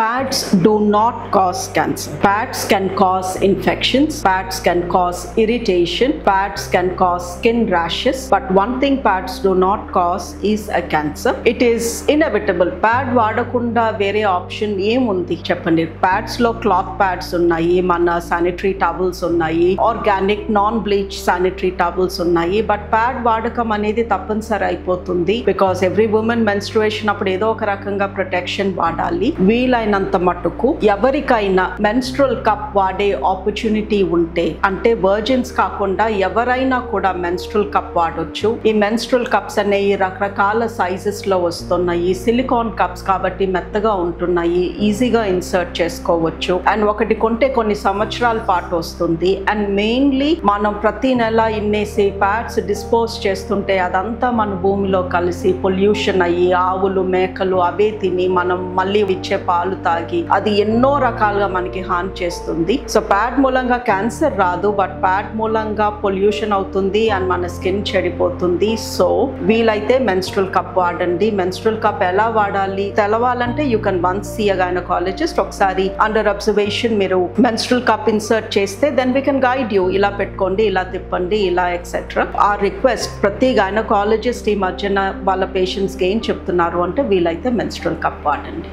Pads do not cause cancer. Pads can cause infections, pads can cause irritation, pads can cause skin rashes, but one thing pads do not cause is a cancer. It is inevitable. Pad వాడకుండా వేరే option ఏముంది చెప్పండి. pads లో cloth pods ఉన్నాయి, మన sanitary towels ఉన్నాయి, organic non bleach sanitary towels ఉన్నాయి. But pad వాడకం అనేది తప్పనిసరి అయిపోతుంది బికాస్ ఎవ్రీ ఉమెన్ మెన్స్ట్రుయేషన్ అప్పుడు ఏదో ఒక రకంగా ప్రొటెక్షన్ వాడాలి. వీలైనంత మట్టుకు ఎవరికైనా మెన్స్ట్రువల్ కప్ వాడే ఆపర్చునిటీ ఉంటే, అంటే వర్జిన్స్ కాకుండా ఎవరైనా కూడా మెన్స్ట్రువల్ కప్ వాడొచ్చు. ఈ మెన్స్ట్రువల్ కప్స్ అనేవి రకరకాల సైజెస్ లో వస్తున్నాయి. సిలికాన్ కప్స్ కాబట్టి మెత్తగా ఉంటున్నాయి, ఈజీగా ఇన్సర్ట్ చేసుకోవచ్చు. అండ్ ఒకటి కొంటే కొన్ని సంవత్సరాల పాటు వస్తుంది. అండ్ మెయిన్లీ మనం ప్రతి నెల ఇన్నేసి ప్యాడ్స్ డిస్పోజ్ చేస్తుంటే అదంతా మన భూమిలో కలిసి పొల్యూషన్ అయ్యి ఆవులు మేకలు అవే తిని మనం మళ్ళీ ఇచ్చే పాలు తాగి అది ఎన్నో రకాలుగా మనకి హాని చేస్తుంది. సో ప్యాడ్ మూలంగా క్యాన్సర్ రాదు, బట్ ప్యాడ్ మూలంగా పొల్యూషన్ అవుతుంది అండ్ మన స్కిన్ చెడిపోతుంది. సో వీలైతే మెన్స్ట్రువల్ కప్ వాడండి. మెన్స్ట్రువల్ కప్ ఎలా వాడాలి తెలవాలంటే you can once see a gynaecologist. ఒకసారి అండర్ అబ్జర్వేషన్ మీరు మెన్స్ట్రువల్ కప్ ఇన్సర్ట్ చేస్తే then we can guide you. ఇలా పెట్టుకోండి, ఇలా తిప్పండి, ఇలా ఎక్సెట్రా. ఆ రిక్వెస్ట్ ప్రతి గైనకాలజిస్ట్ ఈ మధ్యన వాళ్ళ పేషెంట్స్కి ఏం చెప్తున్నారు అంటే వీలైతే మెన్స్ట్రువల్ కప్ వాడండి.